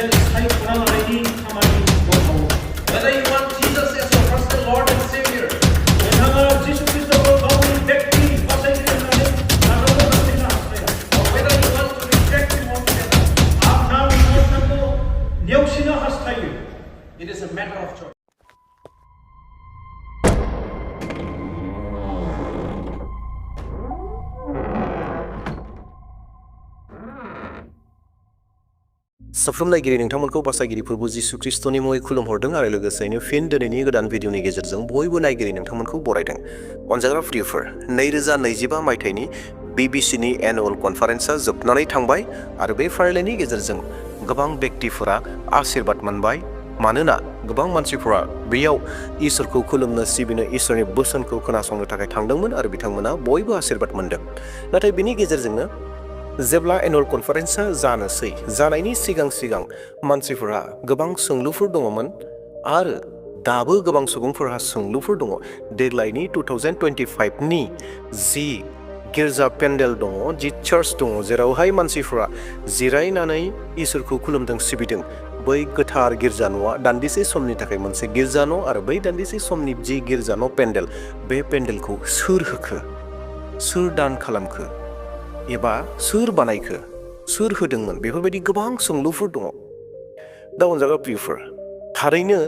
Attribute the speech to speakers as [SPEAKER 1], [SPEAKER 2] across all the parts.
[SPEAKER 1] Whether you want Jesus as your personal Lord and Savior, or whether you want to reject Him altogether, it is a matter of choice.
[SPEAKER 2] साफ्रोम नायगिरि नोंथांमोनखौ बासायगिरि प्रभु जिसु ख्रिस्टनि मुङै खुलुमहरदों आरो लोगोसेनो फिन दिनैनि गोदान भिडिअनि गेजेरजों बयबो नायगिरि नोंथांमोनखौ बरायदों। अनजाग्रा प्रियफोर 2025 मायथाइनि बीबीसीनि एनुअल कनफारेन्सआ जोबनानै थांबाय आरो बे फारिलाइनि गेजेरजों गोबां व्यक्तिफोरा आशीर्बाद मोनबाय मानोना गोबां मानसिफोरा बेयाव इसोरखौ खुलुमनो सिबिनो इसोरनि बोसोनखौ खोनासंनो थाखाय थांदोंमोन आरो बिथांमोना बयबो आशीर्बाद मोनदों। नाथाय बिनि गेजेरजोंनो जेब्ला एनुअल कनफारेन्सआ जानोसै जानायनि सिगां मानसिफोरा गोबां सोंलुफोर दङमोन आरो दाबो गोबां सुबुंफोरहा सोंलुफोर दङ। देग्लायनि 2025नि जि गिर्जा पेन्डेल दङ, जि चार्च दङ, जेरावहाय मानसिफोरा जिरायनानै इसोरखौ खुलुमदों सिबिदों, बै गोथार गिर्जा न'आ दान्दिसे समनि थाखाय मोनसे गिर्जा न' आरो बै दान्दिसे समनि जि गिर्जा न' पेन्डेल, बे पेन्डेलखौ सोर होखो, सोर दान खालामखो एबा सोर बानायखो, सोर होदोंमोन, बेफोरबायदि गोबां सोंलुफोर दङ। दा अनजाग्रा प्रियफोर, थारैनो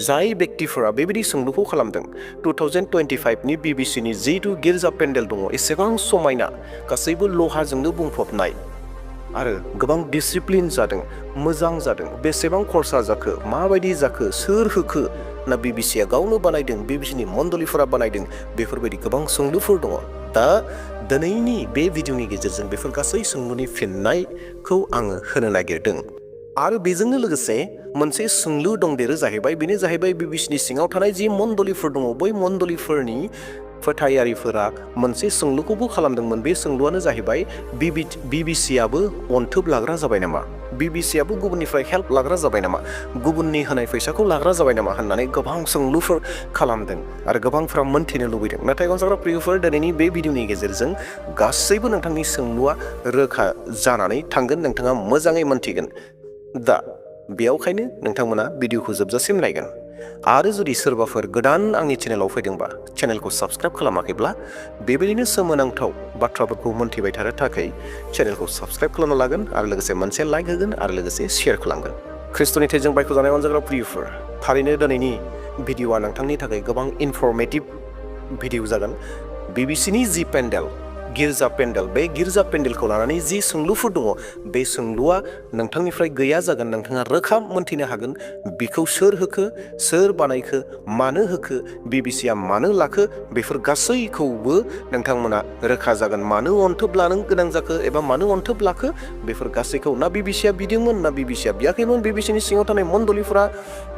[SPEAKER 2] जाय व्यक्तिफोरा बेबायदि सोंलुखौ खालामदों 2025नि बीबीसीनि जिथु गिर्जा पेन्डेल दङ एसेबां समायना, गासैबो लहाजोंनो बुंफबनाय आरो गोबां डिसिप्लिन जादों, मोजां जादों, बेसेबां खरसा जाखो, माबायदि जाखो, सोर होखो, ना बीबीसीआ गावनो बानायदों, बीबीसीनि मण्डलिफोरा बानायदों, बेफोरबायदि गोबां सोंलुफोर दङ। दा दिनैनि बे भिडिअनि गेजेरजों बेफोर गासै सोंलुनि फिननायखौ आङो होनो नागिरदों आरो बेजोंनो लोगोसे मोनसे सोंलु दंदेरो जाहैबाय, बेनो जाहैबाय बीबीसीनि सिङाव थानाय जि मण्डलिफोर दङ, बै मण्डलिफोरनि फोथायारिफोरा मोनसे सोंलुखौबो खालामदोंमोन। बे सोंलुआनो जाहैबाय बीबीसीआबो अनथोब लाग्रा जाबाय नामा, बीबीसीआबो गुबुननिफ्राय हेल्प लाग्रा जाबाय नामा, गुबुननि होनाय फैसाखौ लाग्रा जाबाय नामा होननानै गोबां सोंलुफोर खालामदों आरो गोबांफोरा मोनथिनो लुबैदों। नाथाय अनजाग्रा प्रियफोर, दिनैनि बे भिडिअनि गेजेरजों गासैबो नोंथांनि सोंलुआ रोखा जानानै थांगोन, नोंथाङा मोजाङै मोनथिगोन। दा बेयावखायनो नोंथांमोना भिडिअखौ जोबजासिम नायगोन आरो जुदि सोरबाफोर गोदान आंनि चेनेलाव फैदोंबा चेनेलखौ साबस्क्राइब खालामाखैब्ला बेबायदिनो सोमोनांथाव बाथ्राफोरखौ मोनथिबाय थानो थाखाय चेनेलखौ साबस्क्राइब खालामना लागोन आरो लोगोसे मोनसे लाइक होगोन आरो लोगोसे शेयार खालामगोन। ख्रिस्ट'नि थैजों बायख'जानाय अनजाग्रा प्रियफोर, थारैनो दिनैनि भिडिअआ नोंथांनि थाखाय गोबां इनफरमेटिभ भिडिअ जागोन। बीबीसीनि जि पेन्डेल, गिर्जा पेन्डेल, बे गिर्जा पेन्डेलखौ लानानै जि सोंलुफोर दङ, बे सोंलुआ नोंथांनिफ्राय गैया जागोन, नोंथाङा रोखा मोनथिनो हागोन बिखौ सोर होखो, सोर बानायखो, मानो होखो, बीबीसीआ मानो लाखो, बेफोर गासैखौबो नोंथांमोना रोखा जागोन। मानो अनथोब लानो गोनां जाखो एबा मानो अनथोब लाखो, बेफोर गासैखौ ना बीबीसीआ बिदोंमोन ना बीबीसीआ बियाखैमोन, बीबीसीनि सिङाव थानाय मण्डलिफोरा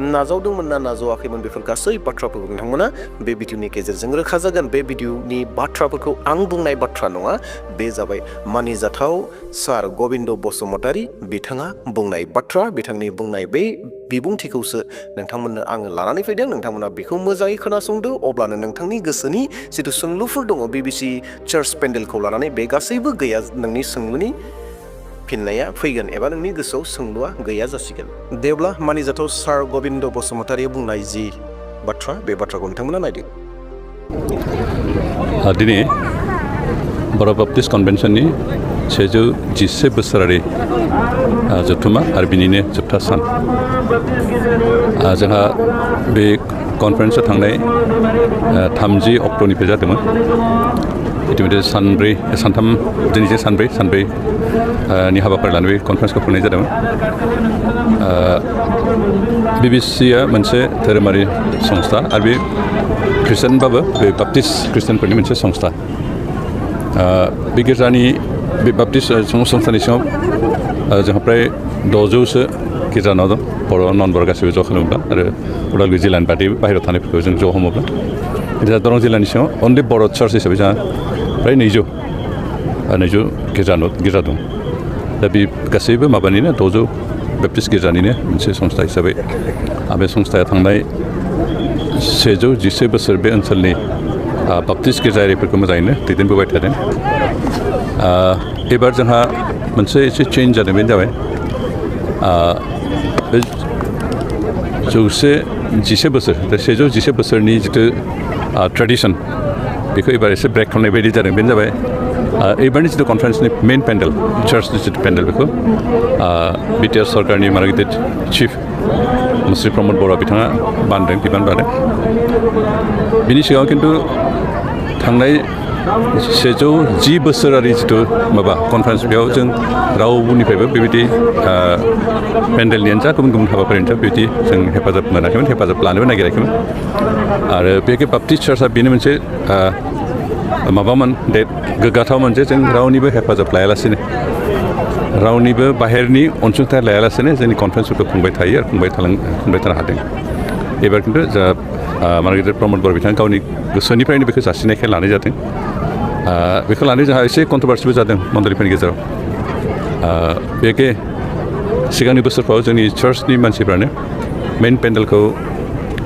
[SPEAKER 2] नाजावदोंमोन ना नाजावाखैमोन, बेफोर गासै बाथ्राफोरखौ नोंथांमोना बे भिडिअनि गेजेरजों रोखा जागोन। बे भिडिअनि बाथ्राफोरखौ आं बुंनाय बाथ्रा नङा, बे जाबाय मानिजाथाव सार गबिन्द बसुमतारी बिथाङा बुंनाय बाथ्रा, बिथांनि बुंनाय बे बिबुंथिखौसो नोंथांमोननो आङो लानानै फैदों। नोंथांमोना बेखौ मोजाङै खोनासंदो, अब्लानो नोंथांनि गोसोनि जिथु सोंलुफोर दङ बीबीसी चार्च पेन्डेलखौ लानानै, बे गासैबो गैया, नोंनि सोंलुनि फिननाया फैगोन एबा नोंनि गोसोआव सोंलुआ गैया जासिगोन। देब्ला मानिजाथाव सार गबिन्द बसुमतारी बुंनाय जि बाथ्रा, बे बाथ्राखौ नोंथांमोना नायदो।
[SPEAKER 3] दिनै बर' बाप्टिस्ट कन्भेन्सननि 111 बोसोरारि जथुम्मा आरो बिनिनो जोबथा सान। जोंहा बे कन्फारेन्सआ थांनाय 30 अक्ट'निफ्राय जादोंमोन। इतिमধ্যে सानथाम दिनैजे सानब्रैनि हाबाफारि लानानै बे कन्फारेन्सखौ खुंनाय जादोंमोन। बीबीसीआ मोनसे धोरोमारि संस्था आरो बे ख्रिस्टियानबाबो बे बाप्टिस्ट ख्रिस्टियानफोरनि मोनसे संस्था। बे गिर्जानि बे बाप्टिस्ट संस्थानि सिङाव जोंहा फ्राय 600सो गिर्जा न' दं, बर' नन बर' गासैबो ज' खालामोब्ला आरो उदालगुरि जिल्लानि बादै बाहेरायाव थानायफोरखौ जों ज' हमोब्ला गिर्जा दरं जिल्लानि सिङाव अनलि बर' चार्च हिसाबै जोंहा फ्राय 200 गिर्जा दं। दा बे गासैबो माबानिनो 600 बाप्टिस्ट गिर्जानिनो मोनसे संस्था हिसाबै बे संस्थाया थांनाय 111 बोसोर बे ओनसोलनि बाप्टिस्ट गिर्जायारिफोरखौ मोजाङैनो दैदेनबोबाय थादों। एबार जोंहा मोनसे एसे चेन्ज जादों, बेनो जाबाय 110 बोसोर 110 बोसोरनि जितु ट्रेडिशन बेखौ एबार एसे ब्रेक खालामनाय बायदि जादों बेनो जाबाय एबारनि जितु कनफारेन्सनि मेन पेन्डेल चार्चनि जितु पेन्डेल बेखौ बिटिआर सरकारनि मार्केट चिफ मुस्रि प्रमद बर' बिथाङा बिबान बानदों बिनि सिगाङाव खिन्थु थांनाय 110 बोसोरारि जितु माबा कनफारेन्स बेयाव जों रावनिफ्रायबो बेबायदि पेन्डेलनियानो जा गुबुन गुबुन हाबाफारिनि जा बेबायदि जों हेफाजाब मोनाखैमोन हेफाजाब लानोबो नागिराखैमोन आरो बे बाप्टिस्ट चार्चआ बेनो मोनसे माबामोन गोग्गाथावमोन जे जों रावनिबो हेफाजाब लायालासिनो रावनिबो बाहेरनि अनसुंथाइ लायालासिनो जोंनि कनफारेन्सफोरखौ खुंबाय थायो आरो खुंबाय थानो हादों एबार खिन्थु जा मार्केट प्रमद बर' बिथाङा गावनि गोसोनिफ्रायनो बेखौ जासिनायखाय लानाय जादों बेखौ लानाय जोंहा एसे कन्ट्रभार्सिबो जादों मण्डलिफोरनि गेजेराव बेखे सिगांनि बोसोरफ्राव जोंनि चार्चनि मानसिफ्रानो मेन पेन्डेलखौ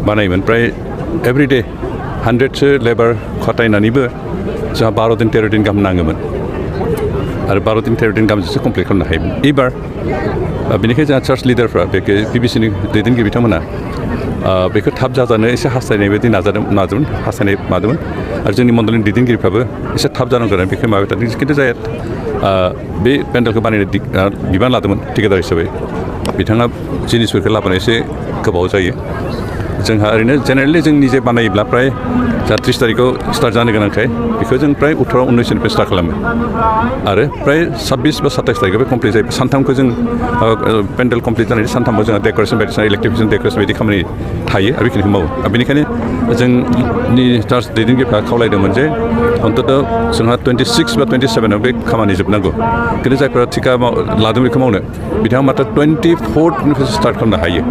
[SPEAKER 3] बानायोमोन प्राय एभ्रिडे 100सो लेबार खटायनानैबो जोंहा 12 दिन 13 दिन गाहाम नाङोमोन आरो 12 दिन 13 दिन गाहामजोंसो कमप्लिट खालामनो हायोमोन एबार बेनिखायनो जोंहा चार्च लिडारफ्रा बेखे बिबिसिनि दैदेनगिरि बिथांमोना बेखौ थाब जाजानो एसे हास्थायनाय बायदि नाजादोंमोन हास्थायनाय मादोंमोन आरो जोंनि मण्डलनि दैदेनगिरिफ्राबो एसे थाब जानांगौ होननानै बेखौ माबाय थादों खिन्थु जाया बे पेन्डेलखौ बानायनो बिबान लादोंमोन ठेकेदार हिसाबै बिथाङा जिनिसफोरखौ लाबोनो एसे गोबाव जायो जोंहा ओरैनो जेनेरेलि जों निजे बानायोब्ला प्राय जा 30 तारिखआव स्टार्ट जानो गोनांखाय बेखौ जों प्राय 18-19निफ्राय स्टार्ट खालामो आरो प्राय 26 बा 27 तारिखआव कमप्लिट जायो सानथामखौ जों पेन्डेल कमप्लिट जानायनि सानथामाव जोंहा डेक'रेसन बायदिसिना इलेक्ट्रिफिकेसन डेक'रेसन बायदि खामानि थायो आरो बेखिनिखौ मावो आरो बेनिखायनो जोंनि चार्च दैदेनगिरिफ्रा खावलायदोंमोन जे अन्तत जोंहा 26 बा 27आव बे खामानि जोबनांगौ खिन्थु जायफोरा थिका लादों बेखौ मावनो बिथाङा मात्र 24निफ्राय स्टार्ट खालामनो हायो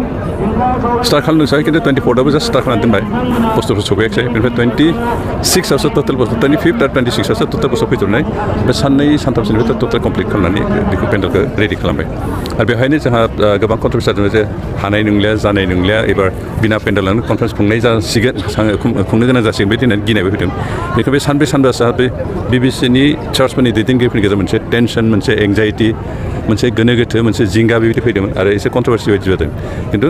[SPEAKER 3] स्टार्ट खालामनो सानो खिन्थु 24आवबो जास्ट स्टार्ट खालामना दोनबाय बुस्थुफोर सफैयाखै बेनिफ्राय 26आवसो टटेल बुस्थु 25 आरो 26आवसो टटेल बुस्थु फैजोबनाय बे साननै सानथामसोनिफ्राय टटेल कमप्लिट खालामनानै बेखौ पेन्डेलखौ रेडि खालामबाय आरो बेवहायनो जोंहा गोबां कन्ट्रभार्सि जादों जे हानाय नंलिया जानाय नंलिया एबार बिना पेन्डेलानो कनफारेन्स खुंनाय जासिगोन खुंनो गोनां जासिगोन बिदि होननानै गिनायबो फैदों बेखौ बे सानब्रै सानबासो बे बिबिसिनि चार्चफोरनि दैदेनगिरिफोरनि गेजेराव मोनसे टेनसन मोनसे एंजाइटि मोनसे गोनो गोथो मोनसे जिंगा बेबायदि फैदोंमोन आरो एसे कन्ट्रभार्सि बायदि जादों खिन्थु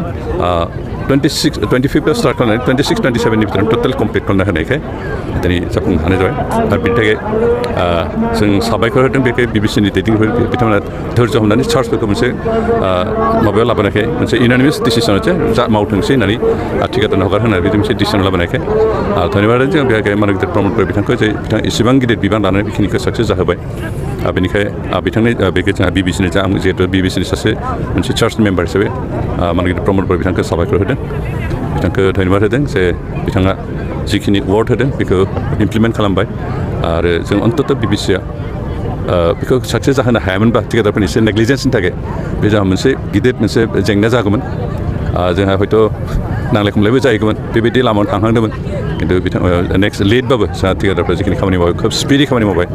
[SPEAKER 3] 25आव स्टार्ट खालामनानै 26, 27नि भितराव टटेल कमप्लिट खालामना होनायखाय दिनै जाफुंनो हानाय जाबाय आरो बेनि थाखाय जों साबायखर होदों बेखाय बिबिसिनि दैदेनगिरिफोर बिथांमोना धैर्य हमनानै चार्चफोरखौ मोनसे माबायाव लाबोनायखाय मोनसे इउनानिमास डिसिसन जा मावथोंसै होननानै ठेकेदारनो हगार होनानै बिदि मोनसे डिसिसन लाबोनायखाय धन्यबाद जों बेहाय मार्केट प्रमद बर' बिथांखौ जे बिथाङा एसेबां गिदिर बिबान लानानै बेखिनिखौ साक्सेस जाहोबाय बेनिखाय बिथांनि बेखौ जोंहा बिबिसिनि जा आं जिहेतु बिबिसिनि सासे मोनसे चार्च मेम्बार हिसाबै मार्केट प्रमद बर' बिथांखौ साबायखर होदों बिथांखौ धन्यबाद होदों जे बिथाङा जिखिनि वार्ड होदों बेखौ इमप्लिमेन्ट खालामबाय आरो जों अन्तत बिबिसिआ बेखौ साक्सेस जाहोनो हायामोनबा ठेकेदारफोरनि एसे नेग्लिजेन्सनि थाखाय बे जोंहा मोनसे गिदिर मोनसे जेंना जागौमोन जोंहा हयथ' नांलाय खमलायबो जाहैगौमोन बेबायदि लामायाव थांहांदोंमोन खिन्थु बिथां नेक्स्ट लेटबाबो जोंहा ठेकेदारफ्रा जिखिनि खामानि मावबाय खोब स्पिडि खामानि मावबाय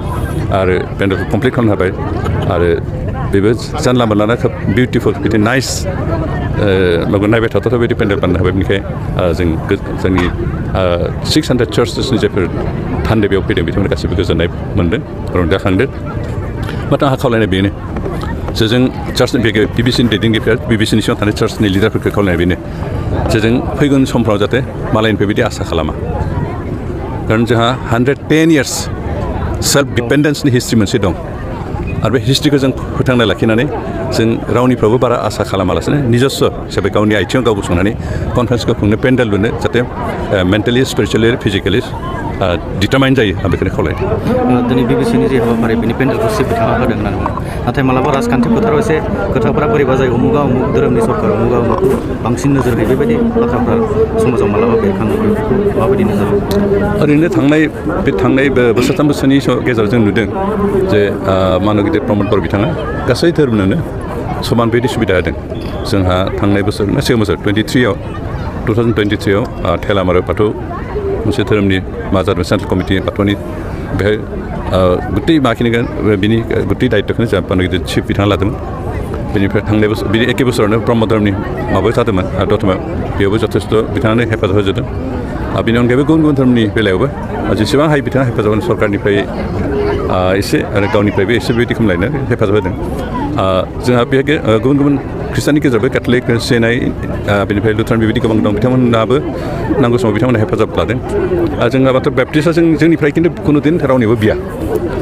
[SPEAKER 3] आरो पेन्डेलखौ कमप्लिट खालामनो हाबाय आरो बेबो जानला मोनलाना खोब बिउटिफुल बिदि नाइस नायबाय थाथावथाव बायदि पेन्डेल बानायनो हाबाय बेनिखाय जोंनि 600 चार्चेसनि जायफोर थान्दै बेयाव फैदों बिथांमोना गासैबो गोजोननाय मोनदों रंजाखांदों नाथाय आंहा खावलायनाय बेनो जे जों चार्चनि बिबिसिनि दैदेनगिरिफ्रा बिबिसिनि सिङाव थानाय चार्चनि लिडारफोरखौ खावलायनाय बेनो जे जों फैगोन समफ्राव जाहाथे मालायनिफ्राय बिदि आसा खालामा खारन जोंहा 110 इयार्स सेल्फ डिपेन्डेन्सनि हिस्ट्रि मोनसे दं आरो बे हिस्ट्रिखौ जों फोथांना लाखिनानै जों रावनिफ्रायबो बारा आसा खालामालासिनो निजस्व हिसाबै गावनि आथिङाव गाव गसंनानै कनफारेन्सखौ खुंनो पेन्डेल लुनो जाहाथे मेन्टेलि स्पिरिचुवेलि फिजिकेलि डिटारमाइन जायो आं बेखौनो खावलायदों
[SPEAKER 4] दिनै बिबिसिनि जे हाबाफारि बेनि पेन्डेलखौ बिथाङा होदों होननानै बुङो नाथाय मालाबा राजखान्थि फोथाराव एसे खोथाफोरा बोरैबा जायो उमुगा उमुग धोरोमनि सरकार उमुगा उमुगखौ बांसिन नोजोर होयो बेबायदि बाथ्राफ्रा समाजाव मालाबा बेरखाङो बेफोरखौ माबायदि नोजोर
[SPEAKER 3] ओरैनो थांनाय बोसोरथाम बोसोरनि गेजेराव जों नुदों जे मानगिदिर प्रमद बर' बिथाङा गासै धोरोमनोनो समान बायदि सुबिदा होदों जोंहा थांनाय बोसोर सिगां बोसोर 2023आव थेलामारा बाथौ मोनसे धोरोमनि मा जादों सेन्ट्रेल कमिटि बाथौनि बेहाय गुथै माखिनिखौ बिनि गुथै दायित्वखौनो जोंहा पानगिदिर चिफ बिथाङा लादोंमोन बेनिफ्राय थांनाय बोसोर बिनि एखे बोसोरावनो ब्रह्म धोरोमनि माबा जादोंमोन आरो दतमायाव बेयावबो जथेस्थ' बिथाङानो हेफाजाब होजोबदों बेनि अनगायैबो गुबुन गुबुन धोरोमनि बेलायावबो जेसेबां हायो बिथाङा हेफाजाब होनो सरकारनिफ्राय एसे आरो गावनिफ्रायबो एसे बेबायदि खालामलायनो हेफाजाब होदों जोंहा बेहाय गुबुन गुबुन खृष्टाननि गेजेरावबो केथलिक सिएनआइ बेनिफ्राय लुथारान बेबायदि गोबां दं बिथांमोनाबो नांगौ समाव बिथांमोना हेफाजाब लादों आरो जोंहा बाथौ बेप्टिस्टआ जोंनिफ्राय खिन्थु खुनु दिन रावनिबो बिया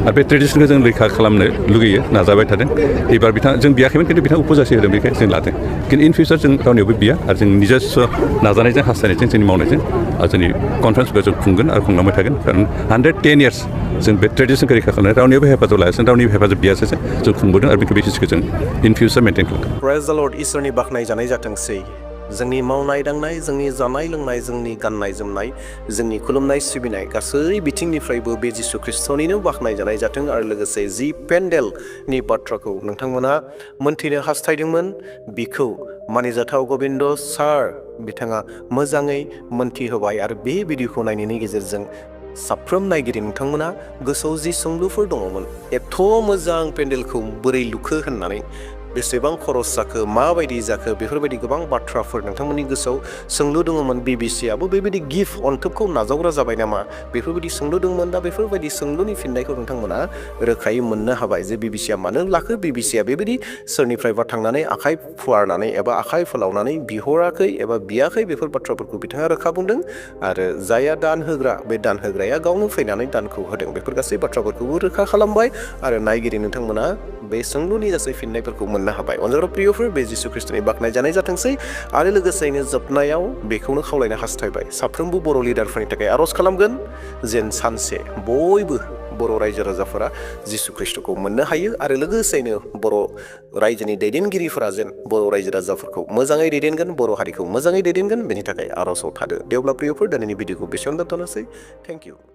[SPEAKER 3] आरो बे ट्रेडिसनखौ जों रैखा खालामनो लुगैयो नाजाबाय थादों एबार जों बियाखैमोन खिन्थु बिथाङा उपजासि होदों बेखायनो जों लादों खिन्थु इन फिउचार जों रावनियावबो बिया आरो जों निजेस्व नाजानायजों हास्थायनायजों जोंनि मावनायजों आरो जोंनि कनफारेन्सखौ जों खुंगोन आरो खुंलांबाय थागोन खारन 110 years जों बे ट्रेडिसनखौ रैखा खालामनाय रावनियावबो हेफाजाब लायासै रावनिबो हेफाजाब बियासै जों खुंबोदों आरो बेखौ बेसिसखौ जों इन फिउचार मेनटेन खालामगोन
[SPEAKER 2] प्रेज द लर्ड इसोरनि बाख्नाय जानाय जाथोंसै जोंनि मावनाय दांनाय जोंनि जानाय लोंनाय जोंनि गाननाय जोमनाय जोंनि खुलुमनाय सिबिनाय गासै बिथिंनिफ्रायबो बे जिसु ख्रिस्टनिनो बाख्नाय जानाय जाथों आरो लोगोसे जि पेन्डेलनि बाथ्राखौ नोंथांमोना मोनथिनो हास्थायदोंमोन बिखौ मानिजाथाव गबिन्द सार बिथाङा मोजाङै मोनथिहोबाय आरो बे भिडिअखौ नायनायनि गेजेरजों साफ्रोम नायगिरि नोंथांमोना गोसोआव जि सोंलुफोर दङमोन एथ' मोजां पेन्डेलखौ बोरै लुखो होननानै बेसेबां खरस जाखो माबायदि जाखो बेफोरबायदि गोबां बाथ्राफोर नोंथांमोननि गोसोआव सोंलु दङमोन बिबिसिआबो बेबायदि गिफ्ट अनथोबखौ नाजावग्रा जाबाय नामा बेफोरबायदि सोंलु दंमोन दा बेफोरबायदि सोंलुनि फिननायखौ नोंथांमोना रोखायै मोननो हाबाय जे बिबिसिआ मानो लाखो बिबिसिआ बेबायदि सोरनिफ्रायबा थांनानै आखाइ फुवारनानै एबा आखाइ फोलावनानै बिहराखै एबा बियाखै बेफोर बाथ्राफोरखौ बिथाङा रोखा बुंदों आरो जायहा दान होग्रा बे दान होग्राया गावनो फैनानै दानखौ होदों बेफोर गासै बाथ्राफोरखौबो रोखा खालामबाय आरो नायगिरि नोंथांमोना बे सोंलुनि गासै फिननायफोरखौ मोननो हाबाय अनजाग्रा प्रियफोर बे जिसु ख्रिस्टनि बाख्नाय जानाय जाथोंसै आरो लोगोसेयैनो जोबनायाव बेखौनो खावलायनो हास्थायबाय साफ्रोमबो बर' लिडारफोरनि थाखाय आर'ज खालामगोन जेन सानसे बयबो बर' रायजो राजाफोरा जिसु ख्रिस्टखौ मोननो हायो आरो लोगोसेयैनो बर' रायजोनि दैदेनगिरिफोरा जेन बर' रायजो राजाफोरखौ मोजाङै दैदेनगोन बर' हारिखौ मोजाङै दैदेनगोन बेनि थाखाय आर'जआव थादो दे अब्ला प्रियफोर दिनैनि भिडिअखौ बेसेयावनो दोनथ'नोसै थेंक इउ